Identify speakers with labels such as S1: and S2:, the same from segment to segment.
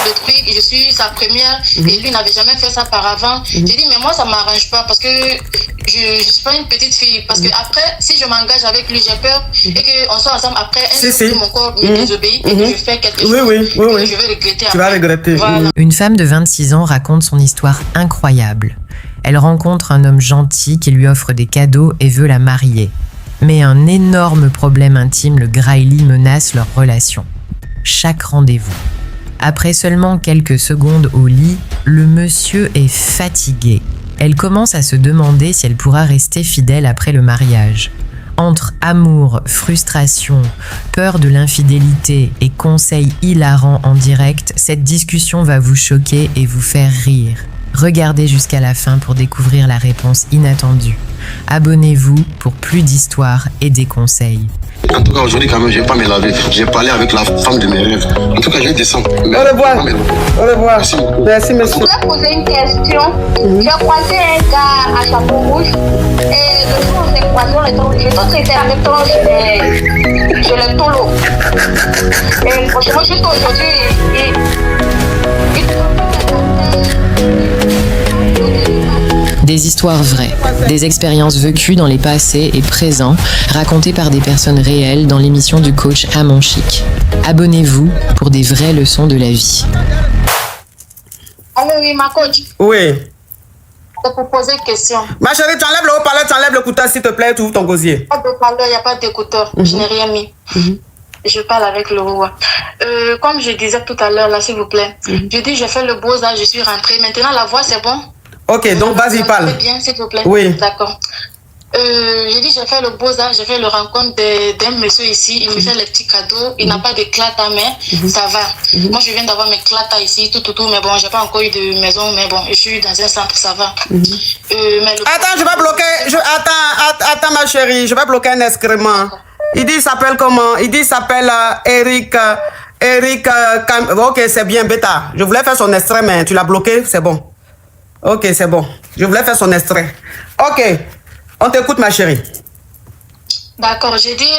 S1: de trucs, je suis sa première, et lui n'avait jamais fait ça auparavant. J'ai dit, mais moi, ça m'arrange pas, parce que je suis pas une petite fille. Parce que après, si je m'engage avec lui, j'ai peur, et qu'on soit ensemble après, un jour que mon corps me désobéit, et que je fais quelque chose, que je vais regretter.
S2: Tu vas regretter.
S1: Voilà.
S3: Une femme de 26 ans raconte son histoire incroyable. Elle rencontre un homme gentil qui lui offre des cadeaux et veut la marier. Mais un énorme problème intime, le Graili, menace leur relation. Chaque rendez-vous. Après seulement quelques secondes au lit, le monsieur est fatigué. Elle commence à se demander si elle pourra rester fidèle après le mariage. Entre amour, frustration, peur de l'infidélité et conseils hilarants en direct, cette discussion va vous choquer et vous faire rire. Regardez jusqu'à la fin pour découvrir la réponse inattendue. Abonnez-vous pour plus d'histoires et des conseils.
S4: En tout cas, aujourd'hui, quand même, je ne vais pas me laver. J'ai parlé avec la femme de mes rêves. En tout cas, je vais descendre.
S2: Au revoir. Au revoir.
S4: Merci.
S2: Merci,
S5: Je
S2: monsieur.
S5: voulais poser une question. J'ai croisé un gars à chapeau rouge et le jour où on s'est croisé, je dois traiter avec toi, je le tolo. Et franchement, juste aujourd'hui,
S3: Des histoires vraies, des expériences vécues dans les passés et présents, racontées par des personnes réelles dans l'émission du coach Amon Chic. Abonnez-vous pour des vraies leçons de la vie.
S1: Allô, oui, ma coach,
S2: Oui.
S1: c'est pour poser une question.
S2: Ma chérie, tu enlèves le haut-parleur, tu enlèves le couteau, s'il te plaît, tu ouvres ton gosier.
S1: Pas de parleur, il n'y a pas d'écouteur. Je n'ai rien mis. Je parle avec le roi. Comme je disais tout à l'heure, là, s'il vous plaît, je dis, je fais le beau-art, je suis rentrée. Maintenant, la voix, c'est bon?
S2: Ok, donc vas-y, parle.
S1: Bien, s'il vous plaît.
S2: Oui.
S1: D'accord. J'ai dit, j'ai fait le beaux-arts, j'ai fait le rencontre d'un monsieur ici, il me fait les petits cadeaux, il n'a pas de clata, mais ça va. Moi, je viens d'avoir mes clatas ici, tout, mais bon, j'ai pas encore eu de maison, mais bon, je suis dans un centre, ça va. Mais
S2: Attends, je vais bloquer. Attends, ma chérie, je vais bloquer un excrément. Il dit, il s'appelle comment? Il dit, il s'appelle Eric. Ok, c'est bien, bêta. Je voulais faire son extrait, mais tu l'as bloqué, c'est bon. Ok, c'est bon. Je voulais faire son extrait. Ok, on t'écoute, ma chérie.
S1: D'accord, j'ai dit,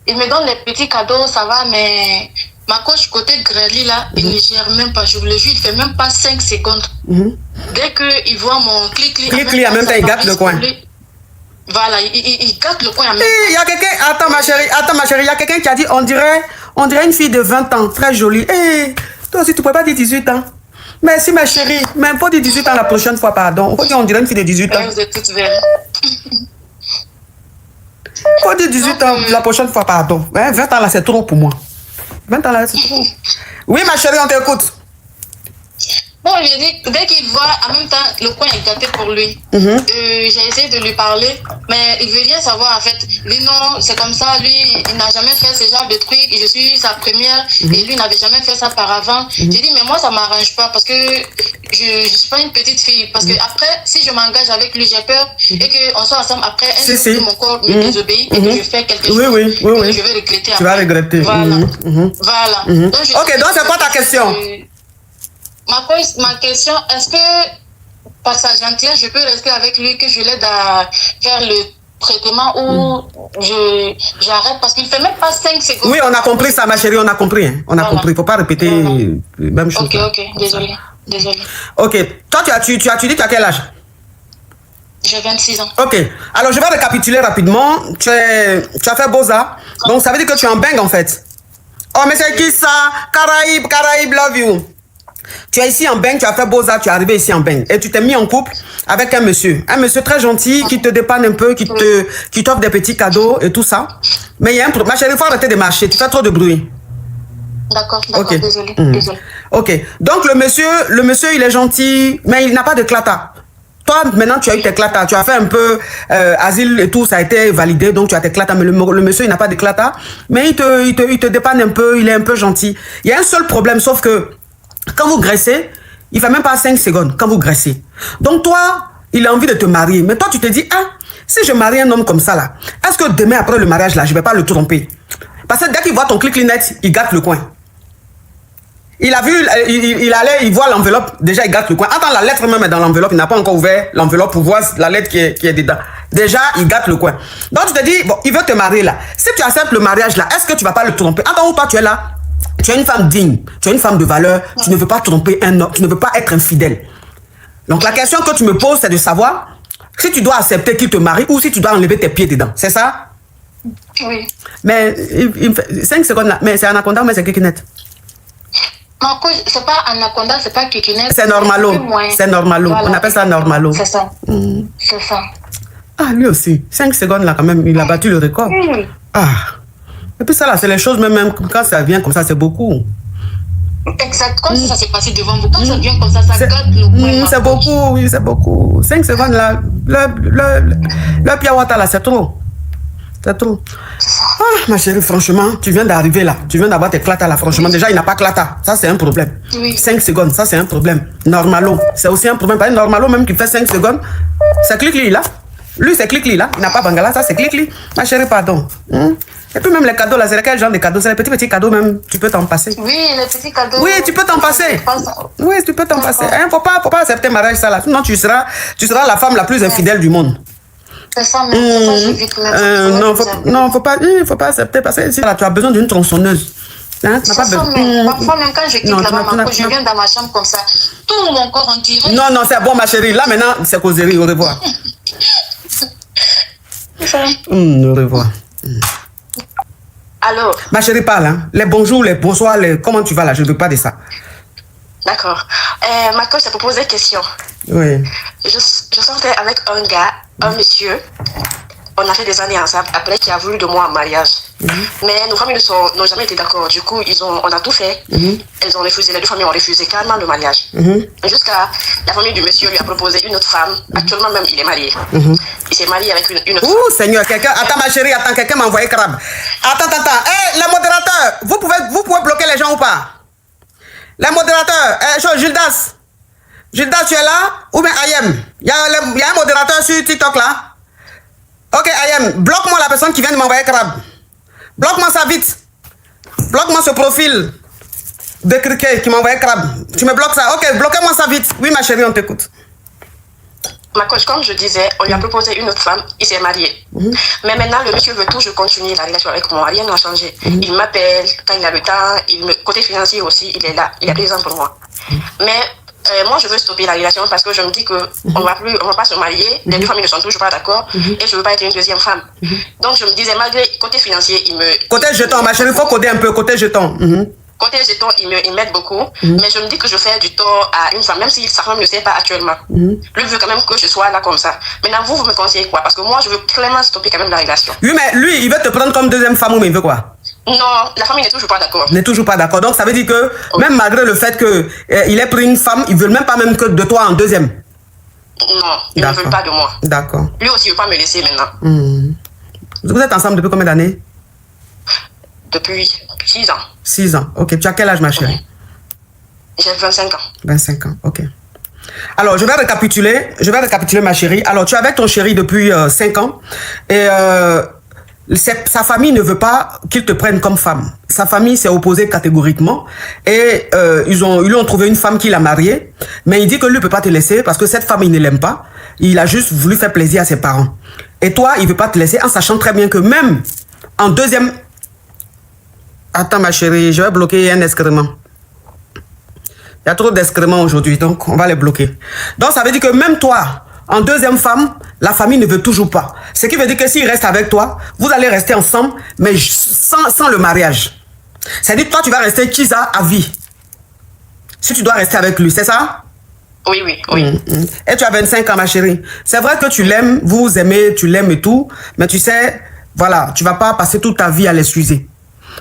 S1: il me donne les petits cadeaux, ça va, mais ma coach côté Greli là, il ne gère même pas. Je vous le jure, il fait même pas 5 secondes. Dès qu'il voit mon clic-clic,
S2: En même temps, il gâte le coin.
S1: Voilà, il gâte le coin en même
S2: Il y a quelqu'un, attends ma chérie, il y a quelqu'un qui a dit, on dirait une fille de 20 ans, très jolie. Toi aussi, tu ne peux pas dire 18 ans. Merci ma chérie, mais il faut dire 18 ans la prochaine fois, pardon. Il faut dire on dirait une fille de 18 ans.
S1: Vous êtes toutes vertes.
S2: Il faut dire 18 ans la prochaine fois, pardon. 20 ans là, c'est trop pour moi. 20 ans là, c'est trop. Oui ma chérie, on t'écoute.
S1: Bon, je dis, dès qu'il voit, en même temps, le coin est gâté pour lui. J'ai essayé de lui parler, mais il veut rien savoir, en fait. Lui, non, c'est comme ça, lui, il n'a jamais fait ce genre de truc. Je suis sa première, et lui n'avait jamais fait ça auparavant. J'ai dit, mais moi, ça m'arrange pas, parce que je suis pas une petite fille. Parce que après, si je m'engage avec lui, j'ai peur, et qu'on soit ensemble après, un jour que mon corps me désobéit, et que je fais quelque chose, que je vais regretter.
S2: Tu vas regretter.
S1: Voilà. Voilà.
S2: Ok, donc c'est quoi ta question?
S1: Ma question, est-ce que par sa gentillesse, je peux rester avec lui, que je l'aide à faire le traitement ou j'arrête parce qu'il ne fait même pas 5 secondes.
S2: Oui, on a compris ça, ma chérie, on a compris. Hein. On a compris, il ne faut pas répéter la même chose.
S1: Ok, désolé.
S2: Ok, toi, tu dis tu as quel âge?
S1: J'ai 26 ans.
S2: Ok, alors je vais récapituler rapidement. Tu as fait Beaux-Arts, donc ça veut dire que tu es en bang en fait. Oh, mais c'est qui ça? Caraïbes, love you. Tu es ici en Beng, tu as fait Beaux-Arts, tu es arrivé ici en Beng. Et tu t'es mis en couple avec un monsieur très gentil qui te dépanne un peu, qui t'offre des petits cadeaux et tout ça. Mais il y a un problème. Ma chérie, il faut arrêter de marcher, tu fais trop de bruit.
S1: D'accord,
S2: okay.
S1: Désolé.
S2: Ok, donc le monsieur, il est gentil, mais il n'a pas de clata. Toi, maintenant, tu as eu tes clatas, tu as fait un peu asile et tout, ça a été validé, donc tu as tes clatas, mais le monsieur, il n'a pas de clata, mais il te dépanne un peu, il est un peu gentil. Il y a un seul problème, sauf que quand vous graissez, il ne fait même pas 5 secondes quand vous graissez. Donc toi, il a envie de te marier. Mais toi, tu te dis, si je marie un homme comme ça, là, est-ce que demain, après le mariage, là, je ne vais pas le tromper? Parce que dès qu'il voit ton clic-clinet, il gâte le coin. Il a vu, il voit l'enveloppe, déjà il gâte le coin. Attends, la lettre même est dans l'enveloppe, il n'a pas encore ouvert l'enveloppe pour voir la lettre qui est dedans. Déjà, il gâte le coin. Donc tu te dis, bon, il veut te marier là. Si tu acceptes le mariage là, est-ce que tu ne vas pas le tromper? Attends, où toi tu es là? Tu es une femme digne, tu es une femme de valeur, tu ne veux pas tromper un homme, tu ne veux pas être infidèle. Donc la question que tu me poses, c'est de savoir si tu dois accepter qu'il te marie ou si tu dois enlever tes pieds dedans. C'est ça?
S1: Oui.
S2: Mais 5 secondes là, mais c'est Anaconda, mais c'est Kikinette.
S1: Marco, c'est pas Anaconda, c'est pas Kikinette.
S2: C'est normalo. C'est normalo.
S1: Voilà.
S2: On appelle ça normalo.
S1: C'est ça. C'est ça.
S2: Ah, lui aussi. 5 secondes là, quand même, il a battu le record. Ah. Et puis ça là, c'est les choses, même quand ça vient comme ça, c'est beaucoup.
S1: Exact. Comme si ça s'est passé devant vous. Quand ça vient comme ça gâte le point.
S2: C'est beaucoup, oui, c'est beaucoup. 5 secondes là, le piawata là, c'est trop. C'est trop. Ah, ma chérie, franchement, tu viens d'arriver là. Tu viens d'avoir tes clatas là. Franchement, déjà, il n'a pas clata. Ça, c'est un problème.
S1: Oui.
S2: 5 secondes, ça, c'est un problème. Normalo, c'est aussi un problème. Pas normalo, même qui fait 5 secondes. C'est Clicli là. Lui, c'est Clicli là. Il n'a pas Bangala. Ça, c'est Clicli. Ma chérie, pardon. Et puis, même les cadeaux là, c'est quel genre de cadeaux? C'est les petits cadeaux même. Tu peux t'en passer.
S1: Oui, les petits cadeaux.
S2: Oui, tu peux t'en passer. Oui, tu peux t'en passer. Hein, faut pas accepter mariage ça là. Sinon, tu seras la femme la plus infidèle du monde.
S1: C'est ça, mais c'est ça, j'évite
S2: non, faut pas accepter parce que si là, tu as besoin d'une tronçonneuse. Hein,
S1: c'est ça, mais parfois même quand je quitte là-bas, je viens dans ma chambre comme ça, tout mon corps en dirait.
S2: Non, c'est bon, ma chérie. Là, maintenant, c'est causerie. Au revoir. Au revoir.
S1: Alors.
S2: Ma chérie, parle. Hein. Les bonjours, les bonsoirs, comment tu vas là? Je ne veux pas de ça.
S1: D'accord. Ma coach a proposé une question.
S2: Oui.
S1: Je sortais avec un gars, un monsieur. On a fait des années ensemble. Après, qui a voulu de moi en mariage. Mais nos familles n'ont jamais été d'accord. Du coup, on a tout fait. Elles ont refusé. Les deux familles ont refusé carrément le mariage. Jusqu'à la famille du monsieur lui a proposé une autre femme. Actuellement même, il est marié. Il s'est marié avec une autre femme.
S2: Ouh, Seigneur, quelqu'un. Attends, ma chérie, attends, quelqu'un m'a envoyé crabe. Attends. Hé, les modérateurs, vous pouvez bloquer les gens ou pas? Les modérateurs, Gildas, tu es là? Ou bien Ayem? Il y a un modérateur sur TikTok là? Ok, Ayem, bloque-moi la personne qui vient de m'envoyer crabe. Bloque-moi ça vite. Bloque-moi ce profil de criquet qui m'a envoyé crabe. Tu me bloques ça? Ok, bloquez-moi ça vite. Oui, ma chérie, on t'écoute.
S1: Ma coach, comme je disais, on lui a proposé une autre femme, il s'est marié. Mais maintenant, le monsieur veut toujours continuer la relation avec moi, rien n'a changé. Il m'appelle quand il a le temps, côté financier aussi, il est là, il est présent pour moi. Mais moi, je veux stopper la relation parce que je me dis qu'on on va pas se marier, les deux familles ne sont toujours pas d'accord et je veux pas être une deuxième femme. Donc, je me disais, malgré côté financier,
S2: Côté jeton, ma chérie, il faut coder un peu, côté jeton.
S1: Côté jeton, il m'aide beaucoup, mais je me dis que je fais du tort à une femme, même si sa femme ne le sait pas actuellement. Lui veut quand même que je sois là comme ça. Maintenant, vous me conseillez quoi? Parce que moi, je veux clairement stopper quand même la relation.
S2: Oui, mais lui, il veut te prendre comme deuxième femme ou mais il veut quoi?
S1: Non, la famille n'est toujours pas d'accord.
S2: N'est toujours pas d'accord. Donc, ça veut dire que même malgré le fait qu'il ait pris une femme, ils ne veulent même pas même que de toi en deuxième.
S1: Non, ils ne veulent pas de moi.
S2: D'accord.
S1: Lui aussi, il ne veut pas me laisser maintenant.
S2: Vous êtes ensemble depuis combien d'années?
S1: Depuis 6 ans.
S2: 6 ans. Ok. Tu as quel âge, ma chérie?
S1: J'ai 25 ans.
S2: 25 ans. Ok. Alors, je vais récapituler, ma chérie. Alors, tu es avec ton chéri depuis 5 ans. Et sa famille ne veut pas qu'il te prenne comme femme. Sa famille s'est opposée catégoriquement. Et ils lui ont trouvé une femme qu'il a mariée. Mais il dit que lui ne peut pas te laisser parce que cette femme, il ne l'aime pas. Il a juste voulu faire plaisir à ses parents. Et toi, il ne veut pas te laisser en sachant très bien que même en deuxième... Attends, ma chérie, je vais bloquer un excrément. Il y a trop d'excréments aujourd'hui, donc on va les bloquer. Donc, ça veut dire que même toi, en deuxième femme, la famille ne veut toujours pas. Ce qui veut dire que s'il reste avec toi, vous allez rester ensemble, mais sans le mariage. C'est-à-dire que toi, tu vas rester Kiza à vie. Si tu dois rester avec lui, c'est ça?
S1: Oui.
S2: Et tu as 25 ans, ma chérie. C'est vrai que tu l'aimes, vous vous aimez, tu l'aimes et tout, mais tu sais, voilà, tu vas pas passer toute ta vie à l'excuser.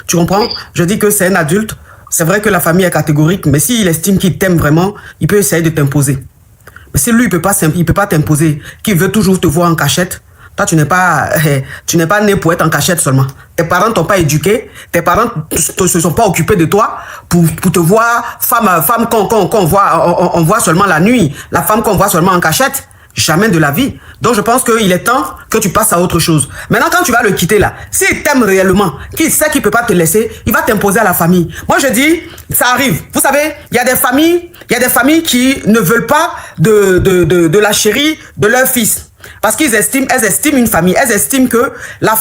S2: Tu comprends? Je dis que c'est un adulte. C'est vrai que la famille est catégorique, mais s'il estime qu'il t'aime vraiment, il peut essayer de t'imposer. Mais si lui, il peut pas t'imposer, qu'il veut toujours te voir en cachette, toi, tu n'es pas né pour être en cachette seulement. Tes parents t'ont pas éduqué, tes parents ne se sont pas occupés de toi pour te voir femme qu'on voit seulement la nuit, la femme qu'on voit seulement en cachette. Jamais de la vie. Donc, je pense qu'il est temps que tu passes à autre chose. Maintenant, quand tu vas le quitter là, s'il t'aime réellement, qu'il sait qu'il ne peut pas te laisser, il va t'imposer à la famille. Moi, je dis, ça arrive. Vous savez, il y a des familles qui ne veulent pas de la chérie de leur fils. Parce elles estiment une famille. Elles estiment que la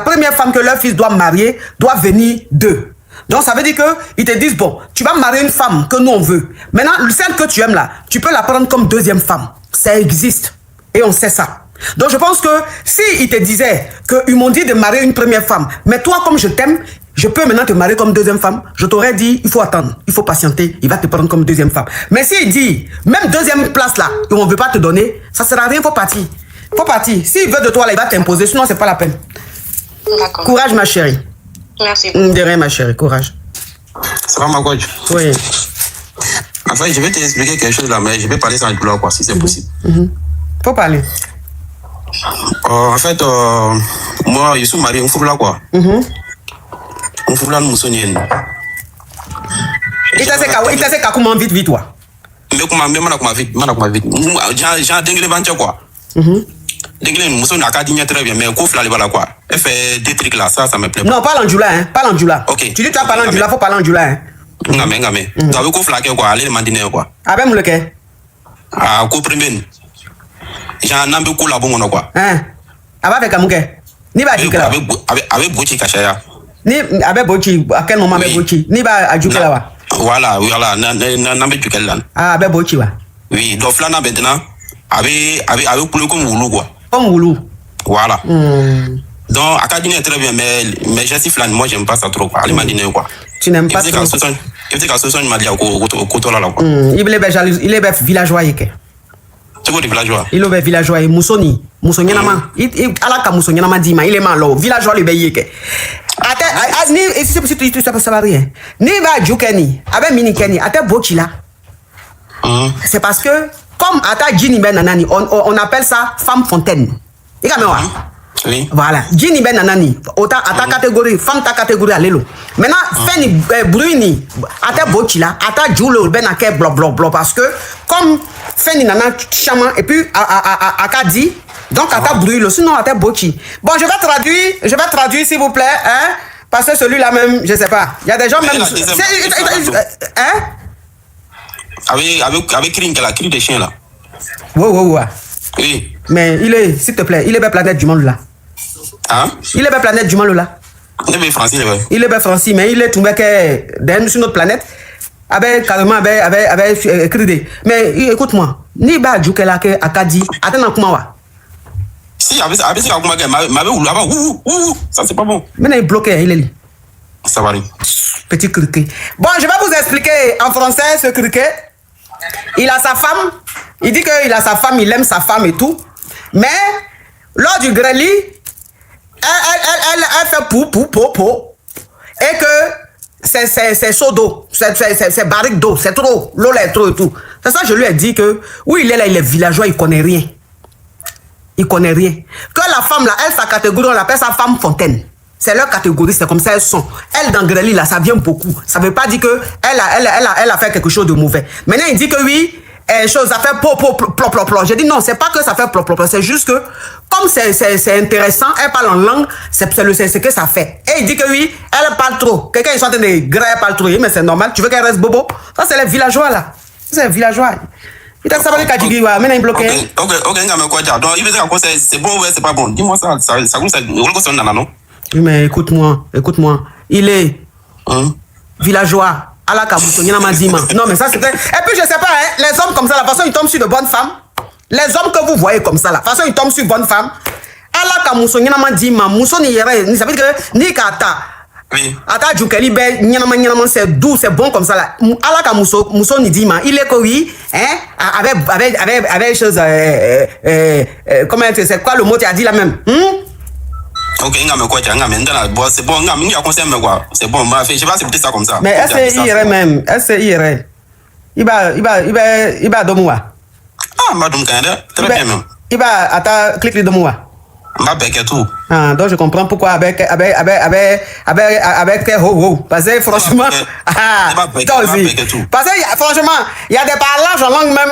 S2: première femme que leur fils doit marier, doit venir d'eux. Donc, ça veut dire qu'ils te disent, bon, tu vas marier une femme que nous, on veut. Maintenant, celle que tu aimes là, tu peux la prendre comme deuxième femme. Ça existe. Et on sait ça. Donc, je pense que si ils te disaient qu'ils m'ont dit de marier une première femme, mais toi, comme je t'aime, je peux maintenant te marier comme deuxième femme, je t'aurais dit, il faut attendre, il faut patienter, il va te prendre comme deuxième femme. Mais s'il dit, même deuxième place là, et on ne veut pas te donner, ça ne sert à rien, il faut partir. Il faut partir. S'il veut de toi là, il va t'imposer, sinon, c'est pas la peine.
S1: D'accord.
S2: Courage, ma chérie.
S1: Merci.
S2: De rien, ma chérie, courage.
S6: Ça va, ma coach?
S2: Oui.
S6: En fait, je vais t'expliquer quelque chose là, mais je vais parler sans douleur, quoi, si c'est possible.
S2: Faut parler.
S6: En fait, moi, je suis marié, on fout là, quoi. On fout là, nous sommes.
S2: Il t'a fait comment vite, vite, toi.
S6: Mais comment, même comment vite. J'ai déglé venture, quoi. Déglé, nous sommes à Cadigna très bien, mais qu'on fait là, quoi. Elle fait des trucs là, ça me plaît pas.
S2: Non, parle en djoula, hein. Parle en djoula.
S6: Ok.
S2: Tu dis tu vas parler en djoula, faut parler en djoula, hein.
S6: Ngame. Donc, avec qu'on fait quoi, aller demander, quoi.
S2: Avec mon lequel?
S6: Ah, coup premier. J'ai un ambi coup là, bon, quoi.
S2: Hein? Avec Kamouke? Ni va djoukela.
S6: Avec Bouchi Kachaya.
S2: Ni avec Bochi, à quel moment avec Bochi? Ni va à djoukela, wa?
S6: Voilà, n'ambi djoukela.
S2: Ah, avec Bochi, wa?
S6: Oui, donc là, maintenant, avec plus comme Woulou, quoi.
S2: Comme Woulou.
S6: Voilà. Donc, à Kadine est très bien, mais je suis flan, moi, j'aime pas ça trop, quoi. Allez, m'a dit, quoi.
S2: Tu n'aimes pas trop.
S6: Il fait qu'à ce son, il m'a dit, au côté là, quoi.
S2: Il est villageois,
S6: C'est quoi, les villageois?
S2: il est villageois, Moussoni. Moussoni, il a la Moussoni, il est malo. Villageois, le béyé. Ni, si ça va rien. Ni va djoukeni, avec mini Kenny, à ta Bochi là. C'est parce que, comme à ta Ginny Ben Nanani, on appelle ça femme fontaine. Il y a
S6: oui.
S2: Voilà. Ginny Ben Nanani, à ta catégorie, femme ta catégorie à l'élo. Maintenant, fais ni bruini, à ta Bochi là, à ta Djoulo, ben à quel blo, parce que, comme fais ni nana chaman, et puis à Kadi, donc à ta brûle, sinon à ta Bochi. Bon, je vais traduire s'il vous plaît, hein, parce que celui-là même, je sais pas. Il y a des gens même. Hein?
S6: Avec cri des chiens là.
S2: Ouais.
S6: Oui.
S2: Mais il est, s'il te plaît, il est belle planète du monde là.
S6: Hein?
S2: Il est belle planète du monde là.
S6: Il est bien français, ouais.
S2: Il est bien français, mais il est tombé sur notre planète. Carrément, avec écrit. Mais écoute-moi, ni ba djoukela ke akadi, attends comment va.
S6: Si, avec ça, ça c'est pas bon.
S2: Maintenant il est bloqué, il est là.
S6: Ça va aller.
S2: Petit criquet. Bon, je vais vous expliquer en français ce criquet. Il a sa femme. Il dit qu'il a sa femme, il aime sa femme et tout. Mais, lors du greli, elle fait pou. Et que c'est seau d'eau. C'est barrique d'eau. C'est trop. L'eau là est trop et tout. C'est ça que je lui ai dit que, oui, il est là, il est villageois, il connaît rien. Il connaît rien. Que la femme là, elle, sa catégorie, on l'appelle sa femme fontaine. C'est leur catégorie, c'est comme ça elles sont. Elle, dans Greli, là, ça vient beaucoup. Ça ne veut pas dire qu'elle a fait quelque chose de mauvais. Maintenant, il dit que oui, ça fait plop. J'ai dit non, c'est pas que ça fait plop. C'est juste que, comme c'est intéressant, elle parle en langue, c'est ce que ça fait. Et il dit que oui, elle parle trop. Quelqu'un est en train de griller, elle parle trop. Mais c'est normal, tu veux qu'elle reste bobo? Ça, c'est les villageois, là. C'est les villageois. Il t'a savoir qu'à Tigui, maintenant il est bloqué.
S6: Ok, donc il veut dire quoi, c'est bon ou c'est pas bon? Dis-moi ça, non?
S2: Oui, mais écoute-moi. Il est villageois. À la Kabousso, non, mais ça c'était. Et puis je sais pas, hein, les hommes comme ça, la façon ils tombent sur de bonnes femmes. Les hommes que vous voyez comme ça, la façon ils tombent sur de bonnes femmes. À la Kabousso, Mousso ni yere, ça veut dire que ni kata.
S6: Oui.
S2: Ata Djoukeli, c'est doux, c'est bon comme ça là. À la Kabousso, Mousso ni dit, il est que oui, hein, avec chose. Comment c'est quoi le mot tu as dit là même?
S6: Ok, c'est bon, c'est bon, je vais accepter ça comme ça.
S2: Mais est-ce qu'il irait même? Est-ce qu'il irait? Il va domoua.
S6: Ah, madame Canada, très bien même.
S2: Il va à cliquer domoua.
S6: Ma bec et tout.
S2: Ah, donc je comprends pourquoi avec parce que franchement, parce que franchement, il y a des parlages en langue même,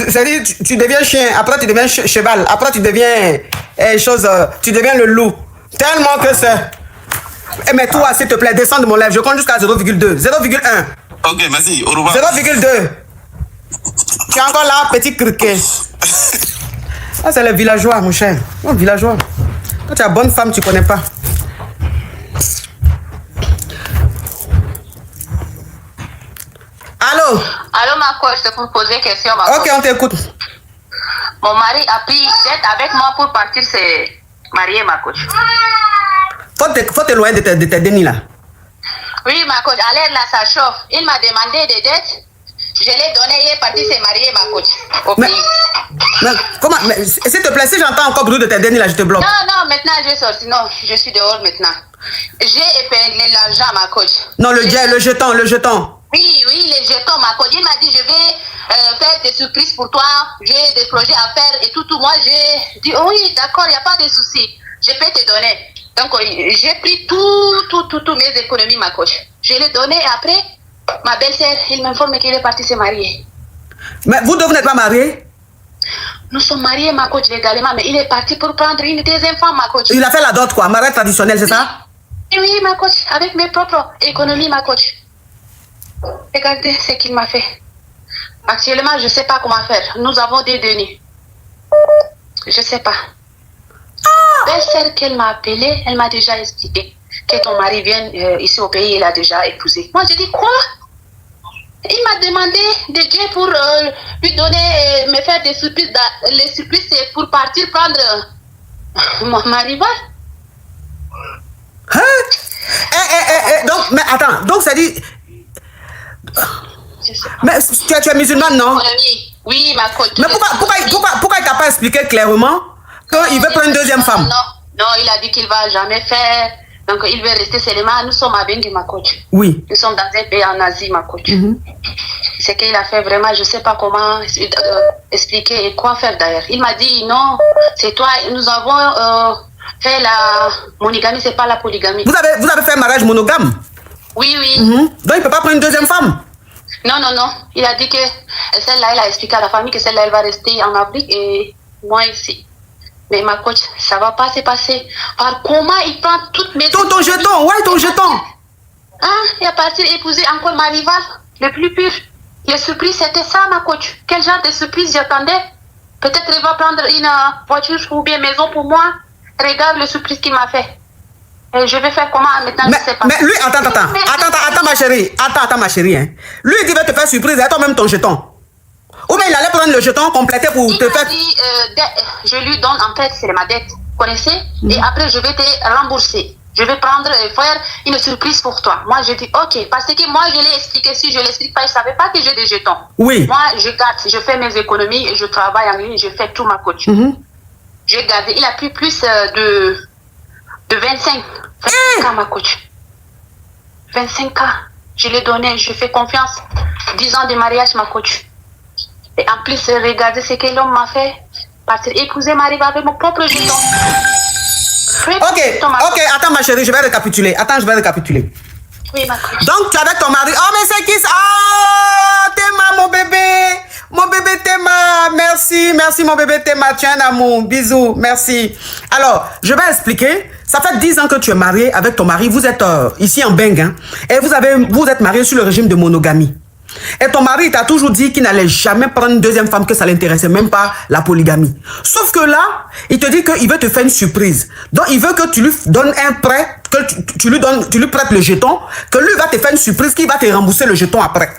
S2: c'est-à-dire tu deviens chien, après tu deviens cheval, après tu deviens tu deviens le loup. Tellement que c'est. Mais toi, s'il te plaît, descends de mon lèvre. Je compte jusqu'à 0,2. 0,1.
S6: Ok, merci. Au revoir.
S2: 0,2. Tu es encore là, petit criquet. Ah, c'est les villageois, mon cher. Non, villageois. Quand tu as bonne femme, tu connais pas. Allô?
S5: Allô, ma coach, c'est pour poser une question, ma
S2: Ok,
S5: coach.
S2: on t'écoute.
S5: Mon mari a pris dette avec moi pour partir se marier, ma coach.
S2: Faut t'éloigner de tes dénis là.
S5: Oui, ma coach, à l'aide là, ça chauffe. Il m'a demandé des dettes. Je l'ai donné, il est parti se marier, ma coach, au
S2: Mais-
S5: pays.
S2: Mais comment? Mais, s'il te plaît, si j'entends encore bruit de tes dénis là, je te bloque.
S5: Non, non, maintenant j'ai sorti. Non, je suis dehors maintenant. J'ai épinglé l'argent, ma coach.
S2: Non, le jeton, le jeton.
S5: Oui, les jetons, ma coach. Il m'a dit, je vais faire des surprises pour toi. J'ai des projets à faire et tout. Moi, j'ai dit, oh oui, d'accord, il n'y a pas de souci. Je peux te donner. Donc, j'ai pris tout mes économies, ma coach. Je l'ai donné et après, ma belle-sœur, il m'informe qu'il est parti se marier.
S2: Mais vous deux, vous n'êtes pas mariés?
S5: Nous sommes mariés, ma coach, légalement, mais il est parti pour prendre une deuxième femme, ma coach.
S2: Il a fait la dot quoi, mariage traditionnel, c'est ça?
S5: Oui, ma coach, avec mes propres économies, ma coach. Regardez ce qu'il m'a fait. Actuellement, je ne sais pas comment faire. Nous avons des deniers. Je ne sais pas. Belle-sœur qu'elle m'a appelée, elle m'a déjà expliqué que ton mari vient ici au pays, il a déjà épousé. Moi, je dis quoi? Il m'a demandé de Dieu pour lui donner, me faire des surprises. Les surprises, c'est pour partir prendre ma rival.
S2: Hein? Donc, mais attends, donc ça dit.
S5: Je sais pas.
S2: Mais tu es musulmane, non?
S5: Mon ami, oui, ma coach.
S2: Mais pourquoi il t'a pas expliqué clairement qu'il veut prendre une deuxième femme?
S5: Non, il a dit qu'il va jamais faire. Donc, il veut rester seulement. Nous sommes à Bengue, ma coach.
S2: Oui.
S5: Nous sommes dans un pays en Asie, ma coach. Ce qu'il a fait vraiment, je ne sais pas comment expliquer et quoi faire d'ailleurs. Il m'a dit non, c'est toi, nous avons fait la monogamie, c'est pas la polygamie.
S2: Vous avez fait un mariage monogame?
S5: Oui.
S2: Donc il ne peut pas prendre une deuxième femme?
S5: Non. Il a dit que celle-là, il a expliqué à la famille que celle-là, elle va rester en Afrique et moi ici. Mais ma coach, ça va pas se passer. Par comment il prend toutes mes...
S2: Ton jeton, ouais, ton jeton.
S5: Ah, il est parti épouser encore ma rivale, le plus pur. Les surprises, c'était ça, ma coach. Quel genre de surprise j'attendais? Peut-être il va prendre une voiture ou bien maison pour moi. Regarde le surprise qu'il m'a fait. Et je vais faire comment maintenant, je sais pas.
S2: Mais lui, attends ma chérie. Attends ma chérie. Hein. Lui, il dit va te faire surprise et toi-même ton jeton. Ou bien il allait prendre le jeton complété pour
S5: Il
S2: te
S5: m'a
S2: faire...
S5: dit, je lui donne, en fait, c'est ma dette. Vous connaissez? Et après, je vais te rembourser. Je vais prendre et faire une surprise pour toi. Moi, je dis, ok, parce que moi, je l'ai expliqué. Si je ne l'explique pas, je ne savais pas que j'ai des jetons.
S2: Oui.
S5: Moi, je garde, je fais mes économies et je travaille en ligne, je fais tout ma coach. J'ai gardé, il a pris plus de 25 ans, ma coach. 25 ans. Je l'ai donné, je fais confiance. 10 ans de mariage, ma coach. Et en plus, regardez ce que l'homme m'a fait. Partir épouser ma rive avec mon propre jeton.
S2: Ok, attends ma chérie, je vais récapituler.
S5: Oui, ma coach.
S2: Donc tu es avec ton mari. Oh mais c'est qui ça? Oh, Théma, mon bébé Théma. Merci mon bébé Théma, tu es un amour. Bisous, merci. Alors, je vais expliquer. Ça fait 10 ans que tu es marié avec ton mari. Vous êtes ici en Bengue, hein, et vous êtes mariés sur le régime de monogamie. Et ton mari t'a toujours dit qu'il n'allait jamais prendre une deuxième femme, que ça l'intéressait même pas la polygamie. Sauf que là, il te dit qu'il veut te faire une surprise. Donc il veut que tu lui donnes un prêt, que tu lui prêtes le jeton, que lui va te faire une surprise, qu'il va te rembourser le jeton après.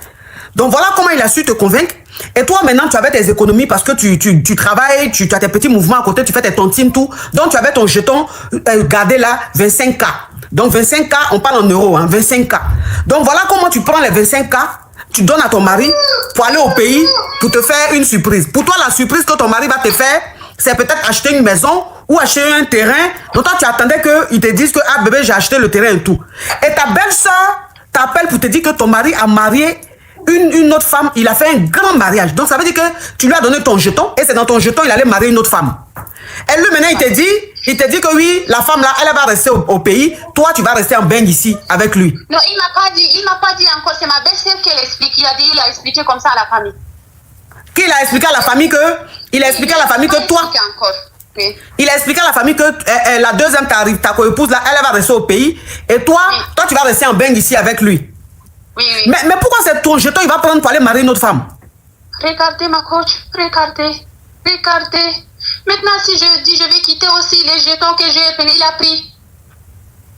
S2: Donc voilà comment il a su te convaincre. Et toi maintenant tu avais tes économies parce que tu travailles, tu as tes petits mouvements à côté, tu fais tes tontines, tout. Donc tu avais ton jeton gardé là, 25K. Donc 25K, on parle en euros, hein, 25K. Donc voilà comment tu prends les 25K. Tu donnes à ton mari pour aller au pays pour te faire une surprise. Pour toi, la surprise que ton mari va te faire, c'est peut-être acheter une maison ou acheter un terrain. Donc toi, tu attendais qu'ils te disent que « Ah bébé, j'ai acheté le terrain et tout ». Et ta belle-sœur t'appelle pour te dire que ton mari a marié une autre femme. Il a fait un grand mariage. Donc ça veut dire que tu lui as donné ton jeton et c'est dans ton jeton il allait marier une autre femme. Et lui maintenant, il te dit que oui, la femme là, elle va rester au pays. Toi, tu vas rester en Bengue ici avec lui.
S5: Non, il m'a pas dit encore. C'est ma belle-sœur qui l'explique. Il a expliqué comme ça à la famille.
S2: Qu'il a expliqué à la famille que... Il a expliqué à la famille que toi...
S5: Oui.
S2: Il a expliqué à la famille que la deuxième ta co-épouse là, elle va rester au pays. Et toi, toi tu vas rester en Bengue ici avec lui.
S5: Oui.
S2: Mais pourquoi c'est ton jeton il va prendre pour aller marier une autre femme?
S5: Regardez ma coach, regardez. Maintenant, si je dis je vais quitter aussi les jetons que j'ai payés,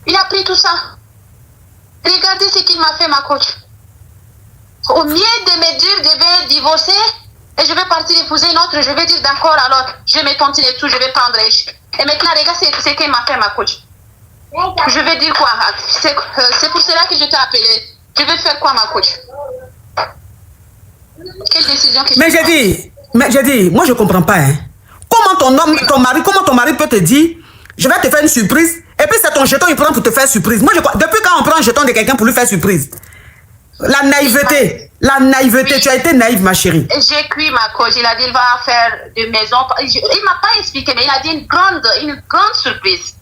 S5: il a pris tout ça. Regardez ce qu'il m'a fait, ma coach. Au mieux de me dire de vais divorcer et je vais partir épouser une autre, je vais dire d'accord, alors je vais me tontiner et tout, je vais prendre. Et maintenant, regarde ce qu'il m'a fait, ma coach. Je vais dire quoi? C'est pour cela que je t'ai appelé. Je vais faire quoi, ma coach? Quelle décision que
S2: Mais j'ai dit, moi je comprends pas, hein. Comment ton mari peut te dire, je vais te faire une surprise, et puis c'est ton jeton, il prend pour te faire surprise. Moi, depuis quand on prend un jeton de quelqu'un pour lui faire surprise? La naïveté, oui. Tu as été naïve, ma chérie.
S5: J'ai cuit, ma coach, il a dit, il va faire de maison. Il m'a pas expliqué, mais il a dit une grande surprise.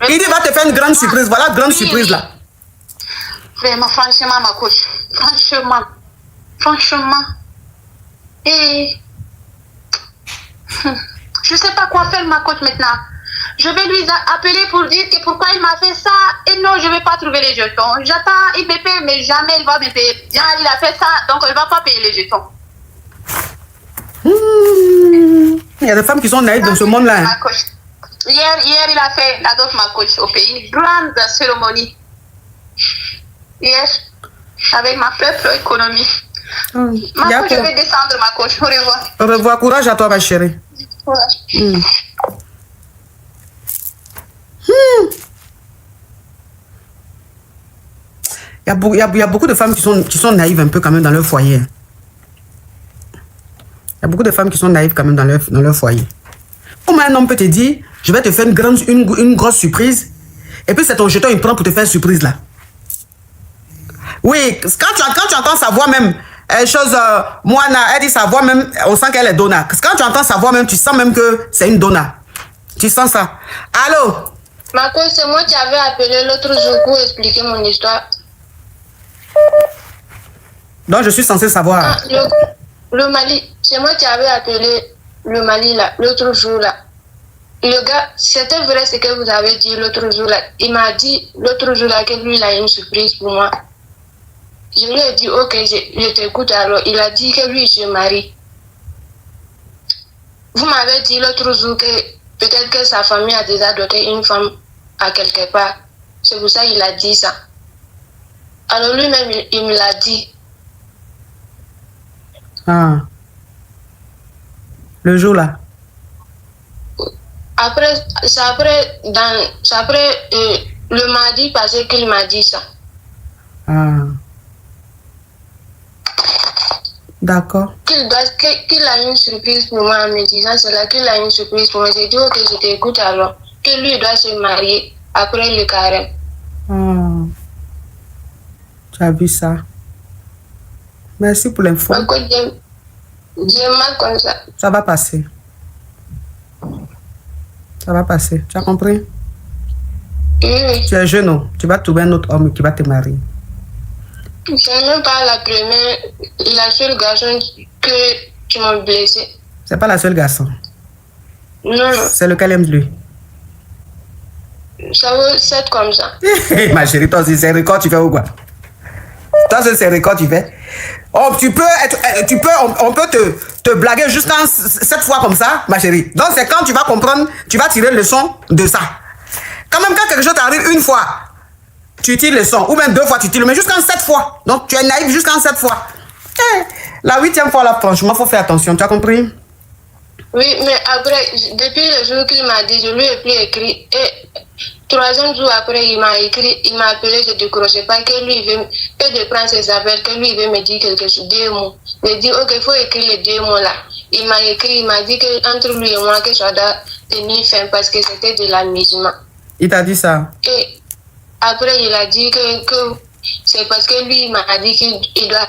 S2: Il dit, va te faire une grande surprise, voilà, grande surprise là.
S5: Vraiment, franchement, ma coach, franchement. Et je sais pas quoi faire, ma coach, maintenant. Je vais lui appeler pour dire que pourquoi il m'a fait ça. Et non, je ne vais pas trouver les jetons. J'attends, il me paye, mais jamais il va me payer. Il a fait ça, donc il ne va pas payer les jetons.
S2: Il y a des femmes qui sont naïves dans ce monde-là. Hein.
S5: Hier, il a fait la dot, ma coach, au pays. Une grande cérémonie. Hier, avec ma propre économie. Ma coach, je vais descendre, ma coach. Au revoir.
S2: Au revoir. Courage à toi, ma chérie.
S5: Courage.
S2: Il y a beaucoup de femmes qui sont naïves un peu quand même dans leur foyer. Il y a beaucoup de femmes qui sont naïves quand même dans leur foyer. Comment un homme peut te dire, je vais te faire une grosse surprise, et puis c'est ton jeton, il prend pour te faire surprise là. Oui, quand tu entends sa voix même, Moana, elle dit sa voix même, on sent qu'elle est donna. Quand tu entends sa voix même, tu sens même que c'est une donna. Tu sens ça. Allô?
S5: Ma coach, c'est moi qui avais appelé l'autre jour pour expliquer mon histoire.
S2: Donc je suis censée savoir.
S5: Le Mali, c'est moi qui avais appelé le Mali là, l'autre jour là. Le gars, c'était vrai ce que vous avez dit l'autre jour là. Il m'a dit l'autre jour là que lui il a une surprise pour moi. Je lui ai dit ok, je t'écoute alors. Il a dit que lui il se marie. Vous m'avez dit l'autre jour que peut-être que sa famille a déjà doté une femme à quelque part. C'est pour ça qu'il a dit ça. Alors lui-même, il me l'a dit.
S2: Ah. Le jour là.
S5: C'est après le mardi passé qu'il m'a dit ça.
S2: Ah. D'accord.
S5: Qu'il a une surprise pour moi en me disant cela, qu'il a une surprise pour moi. J'ai dit ok, je t'écoute alors. Que lui doit se marier après le carême.
S2: Oh. Tu as vu ça? Merci pour l'info.
S5: J'ai mal comme ça.
S2: Ça va passer. Ça va passer. Tu as compris?
S5: Oui.
S2: Tu es jeune, non? Tu vas trouver un autre homme qui va te marier.
S5: Ce n'est même pas la seule garçon que tu m'as blessé.
S2: C'est pas la seule garçon.
S5: Non.
S2: C'est lequel aime lui.
S5: Ça veut être comme ça.
S2: Ma chérie, toi aussi, c'est record, tu fais ou quoi? Toi, c'est record, tu fais. Oh, on peut te blaguer jusqu'à 7 fois comme ça, ma chérie. Donc, c'est quand tu vas comprendre, tu vas tirer le son de ça. Quand même, quand quelque chose t'arrive une fois, tu tires le son. Ou même 2 fois, tu tires, mais jusqu'à 7 fois. Donc, tu es naïf jusqu'à 7 fois. La 8e fois, là, franchement, il faut faire attention. Tu as compris?
S5: Oui, mais après, depuis le jour qu'il m'a dit, je lui ai plus écrit. Et 3e jour après, il m'a écrit, il m'a appelé, je ne décrochais pas, que lui, il veut, que de prendre ses appels, que lui, il veut me dire quelque chose, 2 mots. Il dit, ok, il faut écrire les 2 mots là. Il m'a écrit, il m'a dit qu'entre lui et moi, que je dois tenir fin parce que c'était de l'amusement.
S2: Il t'a dit ça?
S5: Et après, il a dit que c'est parce que lui, il m'a dit qu'il doit.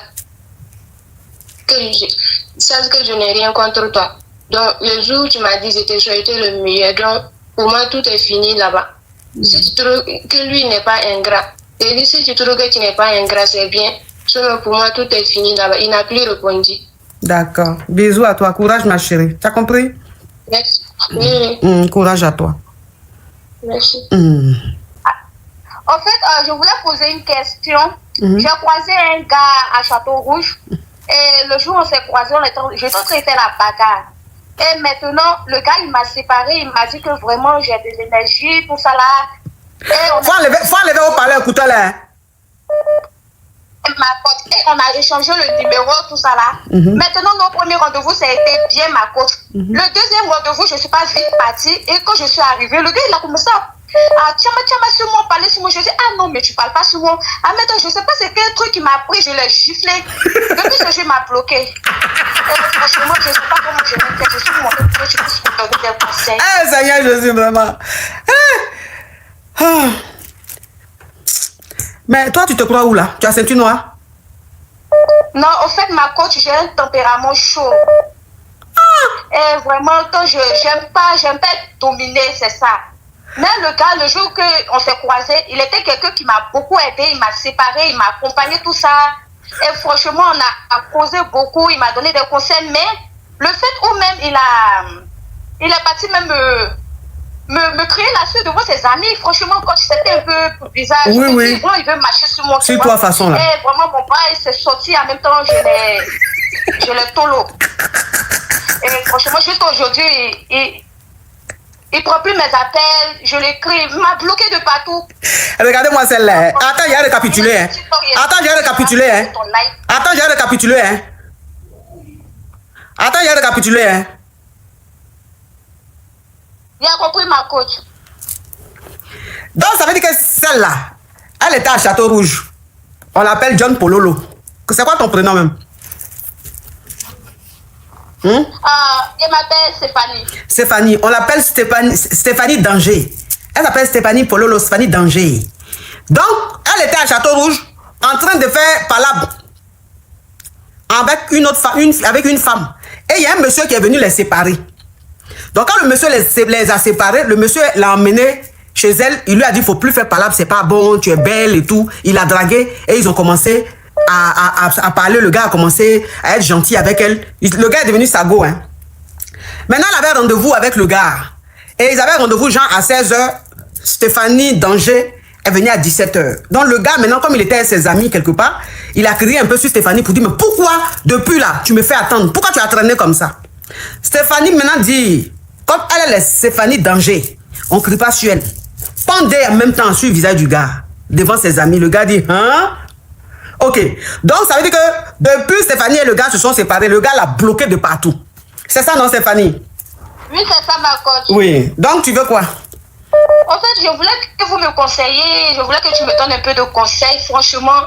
S5: Sache que je n'ai rien contre toi. Donc, le jour où tu m'as dit que j'étais le meilleur, donc pour moi, tout est fini là-bas. Si tu trouves que lui n'est pas ingrat, et dit, si tu trouves que tu n'es pas ingrat, c'est bien. Sinon, pour moi, tout est fini là-bas. Il n'a plus répondu.
S2: D'accord. Bisous à toi. Courage, ma chérie. Tu as compris?
S5: Merci. Oui.
S2: Courage à toi.
S5: Merci. En fait, je voulais poser une question. J'ai croisé un gars à Château-Rouge. Et le jour où on s'est croisés, j'ai traité la bagarre. Et maintenant, le gars, il m'a séparé. Il m'a dit que vraiment, j'ai de l'énergie, tout ça là.
S2: Faut enlever au parler, écoute là.
S5: ma coach. Et on a échangé le numéro, tout ça là. Maintenant, notre premier rendez-vous, ça a été bien ma coach. Le deuxième rendez-vous, je ne suis pas vite partie. Et quand je suis arrivée, le gars, il a commencé à tiens, sur moi, parler sur moi. Je dis, ah non, mais tu parles pas sur moi. Ah, mais attends, je sais pas c'est quel truc qui m'a pris, je l'ai giflé. Depuis ce jour, il m'a bloqué. Et franchement, je sais pas comment je vais faire. Je suis montée pour que tu puisses me donner des conseils.
S2: Ah, Seigneur Jésus, vraiment. Ah. Mais toi, tu te crois où là? Tu as ceinture noire?
S5: Non, en fait, ma coach, j'ai un tempérament chaud. Et vraiment, quand j'aime pas être dominée, c'est ça. Mais le gars, le jour qu'on s'est croisés, il était quelqu'un qui m'a beaucoup aidé, il m'a séparé, il m'a accompagné, tout ça. Et franchement, on a causé beaucoup, il m'a donné des conseils, mais le fait où même il est parti même me crier là-dessus devant ses amis. Franchement, quand c'était un peu bizarre,
S2: oui,
S5: je me
S2: oui.
S5: dis, bon, il veut marcher sur mon
S2: sur toi, façon là.
S5: Et vraiment, mon bras, il s'est sorti en même temps, je l'ai tolo. Et franchement, jusqu'à aujourd'hui, il prend plus mes appels, je l'écris, il m'a bloqué de partout.
S2: Regardez-moi celle-là. Attends, j'ai récapitulé. Hein. Attends, j'ai récapitulé. Hein. Attends, j'ai récapitulé. Hein. Attends, j'ai récapitulé. Hein.
S5: Il a compris ma coach.
S2: Donc, ça veut dire que celle-là, elle était à Château Rouge. On l'appelle John Pololo. C'est quoi ton prénom même?
S5: Il m'appelle Stéphanie.
S2: Stéphanie. On l'appelle Stéphanie Danger. Elle s'appelle Stéphanie Pololo, Stéphanie Danger. Donc, elle était à Château Rouge en train de faire palabre avec une femme. Et il y a un monsieur qui est venu les séparer. Donc, quand le monsieur les a séparés, le monsieur l'a emmené chez elle. Il lui a dit, il ne faut plus faire palabre, c'est pas bon, tu es belle et tout. Il l'a dragué et ils ont commencé à parler. Le gars a commencé à être gentil avec elle. Le gars est devenu sago. Hein. Maintenant, elle avait rendez-vous avec le gars. Et ils avaient rendez-vous genre à 16h. Stéphanie Danger est venue à 17h. Donc le gars, maintenant, comme il était avec ses amis quelque part, il a crié un peu sur Stéphanie pour dire, mais pourquoi depuis là, tu me fais attendre? Pourquoi tu as traîné comme ça? Stéphanie maintenant dit, comme elle est Stéphanie Danger, on ne crie pas sur elle. Pendez en même temps sur le visage du gars, devant ses amis. Le gars dit, hein? Ok. Donc ça veut dire que depuis Stéphanie et le gars se sont séparés, le gars l'a bloqué de partout. C'est ça, non, Stéphanie?
S5: Oui, c'est ça, ma coach.
S2: Oui. Donc tu veux quoi?
S5: En fait, je voulais que vous me conseilliez, je voulais que tu me donnes un peu de conseils. Franchement,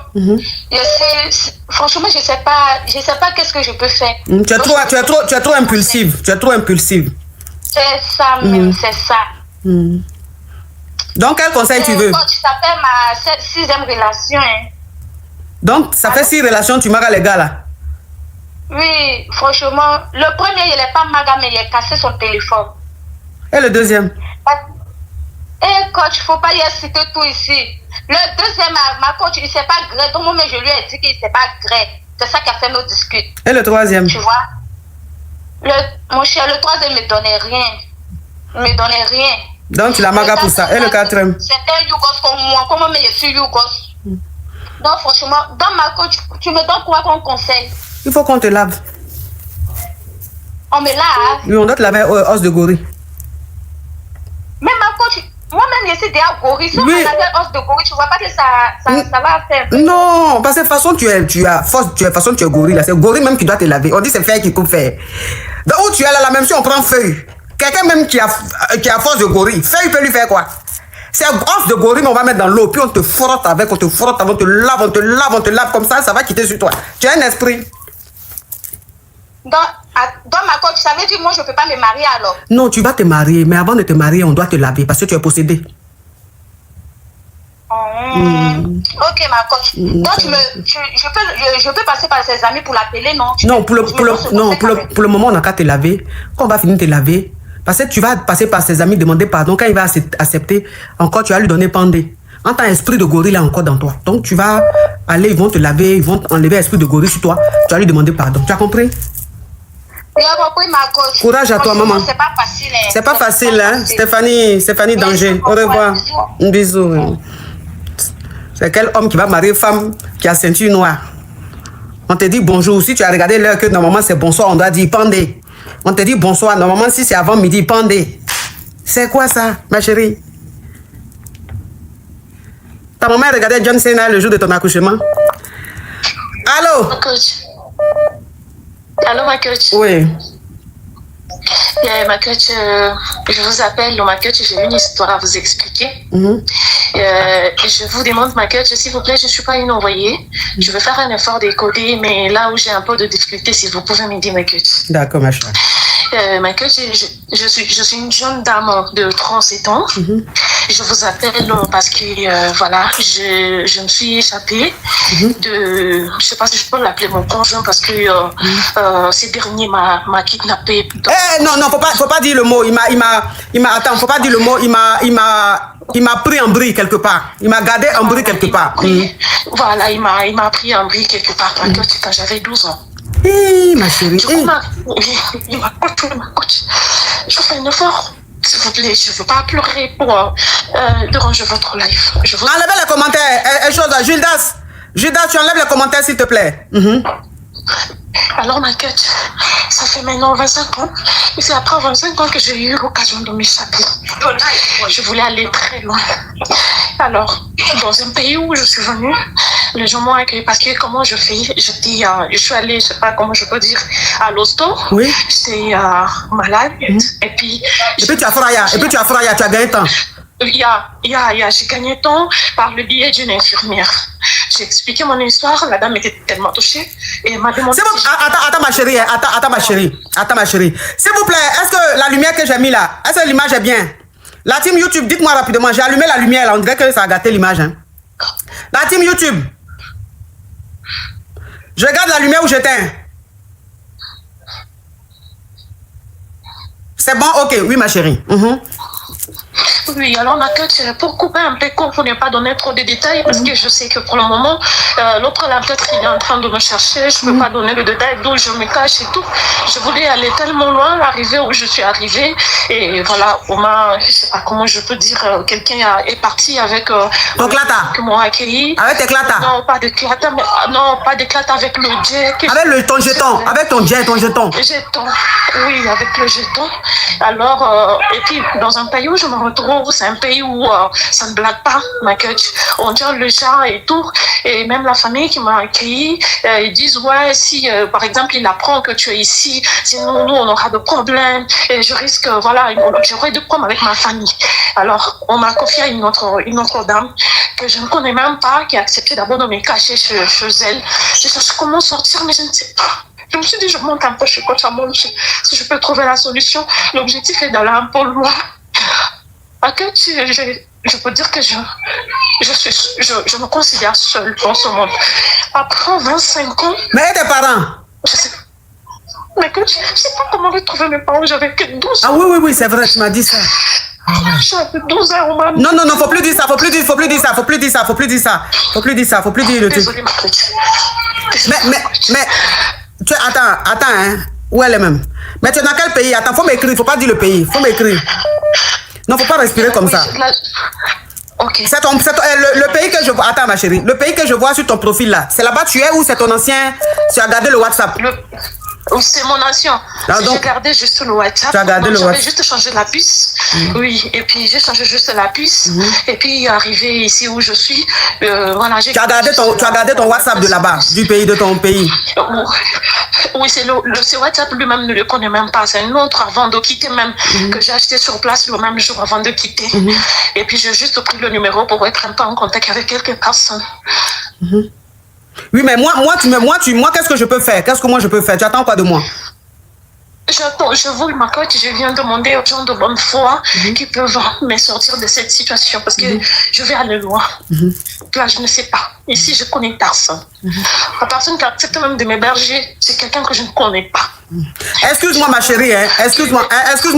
S5: franchement, je sais pas qu'est-ce que je peux faire.
S2: Tu es trop impulsive. Tu es trop impulsive.
S5: C'est ça, même, c'est ça.
S2: Donc, quel conseil tu veux?
S5: Coach, ça fait ma 6e relation. Hein.
S2: Donc, ça fait 6 relations, tu marres les gars là?
S5: Oui, franchement, le premier, il n'est pas maga, mais il a cassé son téléphone.
S2: Et le deuxième?
S5: Coach, il ne faut pas y citer tout ici. Le deuxième, ma coach, il ne s'est pas gré. Donc, moi, je lui ai dit qu'il ne s'est pas gré. C'est ça qui a fait nos discutes.
S2: Et le troisième?
S5: Tu vois? Mon cher, le troisième ne me donnait rien. Il ne me donnait rien.
S2: Donc, tu la magas pour ça. Et le quatrième?
S5: C'était Yougos comme moi. Comment je suis Yougos? Donc, franchement, dans ma coach, tu me donnes quoi comme conseil?
S2: Il faut qu'on te lave.
S5: On me lave?
S2: Oui, on doit te laver os de gorille.
S5: Mais ma coach, moi-même, je suis déjà gorille. Si on avait os de gorille, tu vois pas que ça va faire.
S2: Non, parce que de toute façon, tu es gorille là. C'est gorille même qui doit te laver. On dit c'est fer qui coupe fer. Donc, où tu es là, même si on prend feuille. Quelqu'un même qui a force de gorille, feuille peut lui faire quoi? C'est os de gorille, mais on va mettre dans l'eau, puis on te frotte avec, on te lave comme ça va quitter sur toi. Tu as un esprit.
S5: Dans ma coach, ça veut dire moi je ne peux pas me marier alors?
S2: Non, tu vas te marier, mais avant de te marier, on doit te laver parce que tu es possédé.
S5: Ok, ma coach. Donc, je peux passer par ses amis pour l'appeler, non?
S2: Non, pour le moment, on n'a qu'à te laver. Quand on va finir de te laver, parce que tu vas passer par ses amis, demander pardon. Quand il va accepter, encore, tu vas lui donner pendé. En tant esprit de gorille là encore dans toi. Donc, tu vas aller, ils vont te laver, ils vont enlever l'esprit de gorille sur toi. Tu vas lui demander pardon. Tu as compris?
S5: J'ai compris, ma coach.
S2: Courage à toi, maman.
S5: C'est pas facile. Hein.
S2: C'est pas facile, hein? Stéphanie Danger. Au revoir. Un bisou. C'est quel homme qui va marier femme qui a ceinture noire? On te dit bonjour. Si tu as regardé l'heure que normalement c'est bonsoir, on doit dire pendé. On te dit bonsoir. Normalement, si c'est avant midi, pendé. C'est quoi ça, ma chérie? Ta maman regardait John Cena le jour de ton accouchement? Allô?
S7: Ma coach. Allô, ma coach.
S2: Oui.
S7: Ma coach, je vous appelle. Ma coach, j'ai une histoire à vous expliquer. Je vous demande, ma coach, s'il vous plaît, je ne suis pas une envoyée. Je veux faire un effort d'écoder, mais là où j'ai un peu de difficulté, si vous pouvez m'aider, ma coach.
S2: D'accord, ma chérie.
S7: Ma coach, je suis une jeune dame de 37 ans. Je vous appelle parce que, voilà, je me suis échappée de... Je ne sais pas si je peux l'appeler mon conjoint parce que ces derniers m'a kidnappée.
S2: Non, faut pas dire le mot. Attends, faut pas dire le mot. Il m'a pris en bris quelque part. Il m'a gardé en bris quelque part.
S7: Voilà, il m'a pris en bris quelque part quand j'avais 12 ans.
S2: Ma chérie.
S7: Il m'a coaché, ma coach. Je fais un effort. S'il vous plaît, je ne veux pas pleurer pour déranger votre life.
S2: Enlevez les commentaires. Gildas, tu enlèves les commentaires, s'il te plaît.
S7: Alors, ma coach, ça fait maintenant 25 ans. Et c'est après 25 ans que j'ai eu l'occasion de m'échapper. Je voulais aller très loin. Alors, dans un pays où je suis venue, les gens m'ont accueilli parce que comment je fais, je suis allée, je sais pas comment je peux dire, à l'hosto.
S2: Oui.
S7: J'étais malade. Et puis
S2: tu as fraya, tu as gagné temps.
S7: J'ai gagné temps par le biais d'une infirmière. J'ai expliqué mon histoire, la dame était tellement touchée et elle m'a demandé...
S2: Attends ma chérie, attends ma chérie. S'il vous plaît, est-ce que la lumière que j'ai mis là, est-ce que l'image est bien? La team YouTube, dites-moi rapidement, j'ai allumé la lumière là, on dirait que ça a gâté l'image. Hein. La team YouTube, je regarde la lumière où j'éteins. C'est bon, ok, oui ma chérie.
S7: Oui, alors ma coach, pour couper un peu court, pour ne pas donner trop de détails, parce que je sais que pour le moment, l'autre là, peut-être il est en train de me chercher, je ne peux pas donner le détail d'où je me cache et tout. Je voulais aller tellement loin, arriver où je suis arrivée, et voilà, je ne sais pas comment je peux dire, quelqu'un est parti avec...
S2: ton clata.
S7: Qui m'ont accueilli.
S2: Avec tes clatas.
S7: Non, pas de clata, mais non, pas de clata, avec le jet.
S2: Avec ton jeton, avec ton jeton.
S7: Jeton, oui, avec le jeton. Alors, et puis, dans un pays où je me retrouve, c'est un pays où ça ne blague pas, ma coach. On tient le chat et tout. Et même la famille qui m'a accueilli, ils disent, ouais, si par exemple il apprend que tu es ici, sinon nous on aura de problèmes. Et je risque, voilà, j'aurai de problèmes avec ma famille. Alors, on m'a confié à une autre dame que je ne connais même pas, qui a accepté d'abord de me cacher chez elle. Je cherche comment sortir, mais je ne sais pas. Je me suis dit, je monte un peu chez Coach Amon, si je peux trouver la solution. L'objectif est d'aller un peu loin. Je peux dire que je me considère seule dans ce monde. Après 25 ans...
S2: Mais tes parents?
S7: Je sais pas. Mais je ne sais pas comment retrouver mes parents, j'avais que 12 ans.
S2: Ah oui, c'est vrai, tu m'as dit ça.
S7: J'avais 12 ans, on m'a...
S2: Non, faut plus dire ça, faut plus dire le truc.
S7: Désolée, ma petite.
S2: Mais, attends, hein. Où elle est même? Mais tu es dans quel pays? Attends, faut m'écrire, faut pas dire le pays, faut m'écrire. Non, faut pas respirer comme ça.
S7: Ok.
S2: C'est le pays que je vois. Attends, ma chérie. Le pays que je vois sur ton profil là, c'est là-bas tu es ou c'est ton ancien? Tu as gardé le WhatsApp?
S7: C'est mon ancien. J'ai gardé juste le WhatsApp.
S2: Tu as gardé le WhatsApp.
S7: J'avais juste changé la puce. Oui, et puis j'ai changé juste la puce. Et puis arrivé ici où je suis, voilà. Tu as
S2: gardé ton WhatsApp de là-bas, du pays, de ton pays.
S7: Oui, c'est WhatsApp lui-même ne le connaît même pas. C'est un autre avant de quitter même que j'ai acheté sur place le même jour avant de quitter. Et puis j'ai juste pris le numéro pour être un peu en contact avec quelques personnes.
S2: Oui, mais moi, qu'est-ce que je peux faire? Qu'est-ce que moi je peux faire? Tu attends quoi de moi?
S7: Je vous, ma coach, je viens demander aux gens de bonne foi qui peuvent me sortir de cette situation parce que je vais aller loin. Là, je ne sais pas. Ici, je connais personne. La personne qui accepte même de m'héberger, c'est quelqu'un que je ne connais pas.
S2: Excuse-moi, ma chérie. Hein. Excuse-moi,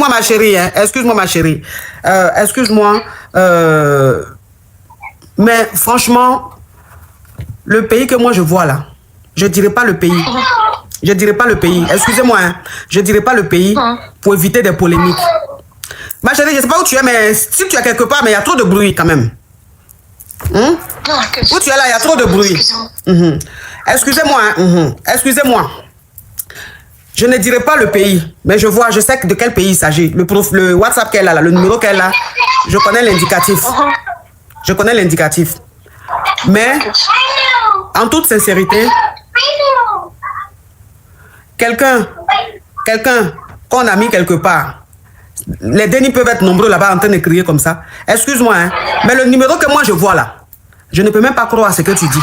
S2: ma chérie. Hein. Excuse-moi, ma chérie. Excuse-moi. Mais franchement, le pays que moi je vois là, je ne dirais pas le pays. Je dirais pas le pays. Excusez-moi, hein. Je dirais pas le pays pour éviter des polémiques. Ma chérie, je sais pas où tu es, mais si tu es quelque part, mais il y a trop de bruit quand même. Où tu es là, il y a trop de bruit. Excusez-moi, hein. Excusez-moi. Je ne dirais pas le pays, mais je sais de quel pays il s'agit. Le WhatsApp qu'elle a là, le numéro qu'elle a, je connais l'indicatif. Je connais l'indicatif. Mais, en toute sincérité, quelqu'un qu'on a mis quelque part, les dénis peuvent être nombreux là-bas en train de crier comme ça. Excuse-moi, hein, mais le numéro que moi je vois là, je ne peux même pas croire à ce que tu dis.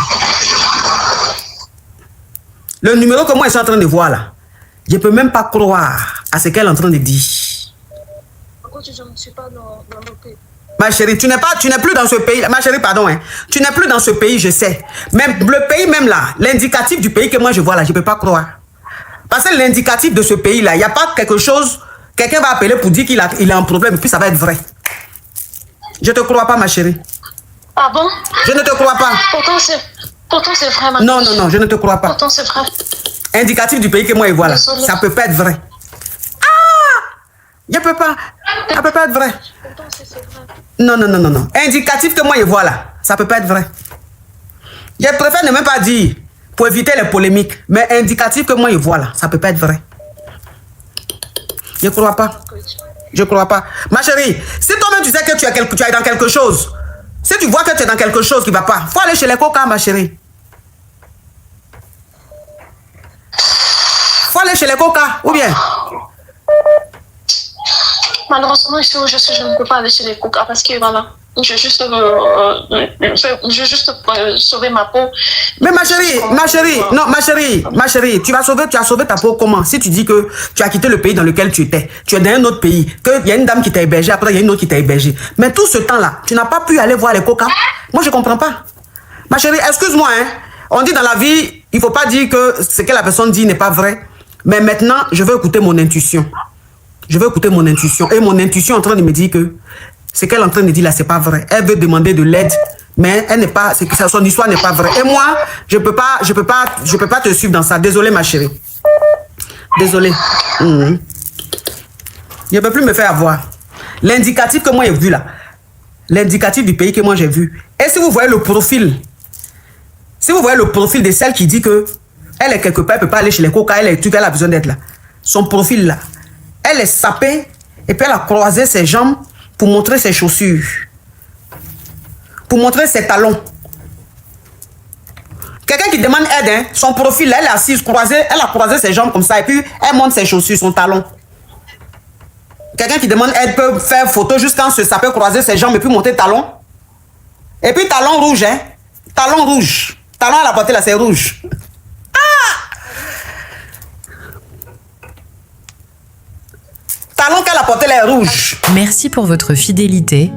S2: Le numéro que moi je suis en train de voir là, je ne peux même pas croire à ce qu'elle est en train de dire.
S7: Je ne suis pas dans le pays.
S2: Ma chérie, tu n'es plus dans ce pays. Ma chérie, pardon, hein. Tu n'es plus dans ce pays, je sais. Même le pays même là, l'indicatif du pays que moi je vois là, je ne peux pas croire. Parce que l'indicatif de ce pays là, il n'y a pas quelque chose, quelqu'un va appeler pour dire qu'il a un problème et puis ça va être vrai. Je ne te crois pas, ma chérie.
S7: Ah bon?
S2: Je ne te crois pas.
S7: Pourtant c'est vrai, ma
S2: Non, non, non, je ne te crois pas.
S7: Pourtant c'est vrai.
S2: Indicatif du pays que moi je vois là, ça ne peut pas être vrai. Je peux pas. Ça peut pas être vrai. Non, non, non, non, non. Indicatif que moi je vois là, ça peut pas être vrai. Je préfère ne même pas dire pour éviter les polémiques. Mais indicatif que moi je vois là, ça peut pas être vrai. Je crois pas. Je crois pas. Ma chérie, si toi-même tu sais que tu es dans quelque chose, si tu vois que tu es dans quelque chose qui va pas, faut aller chez les coca, ma chérie. Faut aller chez les coca, ou bien.
S7: Malheureusement, ici où je suis, je ne peux pas aller chez les coca parce que voilà, je veux juste sauver ma peau.
S2: Mais ma chérie, non, ma chérie, tu as sauvé ta peau comment? Si tu dis que tu as quitté le pays dans lequel tu étais, tu es dans un autre pays, qu'il y a une dame qui t'a hébergé, après il y a une autre qui t'a hébergé. Mais tout ce temps-là, tu n'as pas pu aller voir les coca. Moi, je ne comprends pas. Ma chérie, excuse-moi, hein. On dit dans la vie, il ne faut pas dire que ce que la personne dit n'est pas vrai. Mais maintenant, je veux écouter mon intuition. Je veux écouter mon intuition. Et mon intuition est en train de me dire que ce qu'elle est en train de dire là, c'est pas vrai. Elle veut demander de l'aide, mais elle n'est pas, son histoire n'est pas vraie. Et moi, je peux pas te suivre dans ça. Désolée, ma chérie. Désolée. Je ne peux plus me faire avoir. L'indicatif que moi j'ai vu là, l'indicatif du pays que moi j'ai vu. Et si vous voyez le profil, de celle qui dit que elle est quelque part, elle ne peut pas aller chez les coca, elle a besoin d'être là. Son profil là. Elle est sapée et puis elle a croisé ses jambes pour montrer ses chaussures. Pour montrer ses talons. Quelqu'un qui demande aide, hein, son profil, elle est assise, elle a croisé ses jambes comme ça et puis elle montre ses chaussures, son talon. Quelqu'un qui demande aide peut faire photo jusqu'à se saper, croiser ses jambes et puis monter talon. Et puis talon rouge, hein. Talon rouge. Talon à la portée là, c'est rouge. Talon qu'elle a porté les rouges.
S3: Merci pour votre fidélité.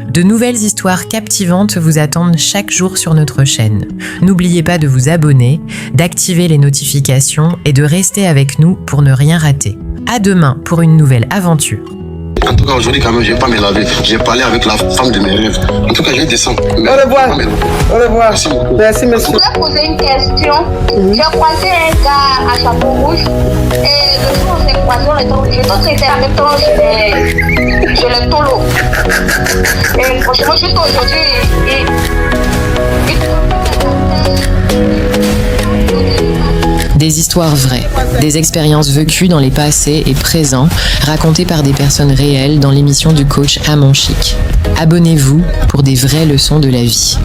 S3: De nouvelles histoires captivantes vous attendent chaque jour sur notre chaîne. N'oubliez pas de vous abonner, d'activer les notifications et de rester avec nous pour ne rien rater. À demain pour une nouvelle aventure.
S4: En tout cas, aujourd'hui, quand même, je ne vais pas me laver. J'ai parlé avec la femme de mes rêves. En tout cas, je vais descendre.
S2: Au revoir. Au revoir.
S4: Merci beaucoup.
S2: Merci,
S5: Je
S2: monsieur.
S5: voulais poser une question. J'ai croisé un gars à chapeau rouge et le jour où on s'est croisé, on était obligés. D'autres étaient en même temps chez les tolos. Et franchement, juste aujourd'hui,
S3: Des histoires vraies, des expériences vécues dans les passés et présents, racontées par des personnes réelles dans l'émission du coach Amon Chic. Abonnez-vous pour des vraies leçons de la vie.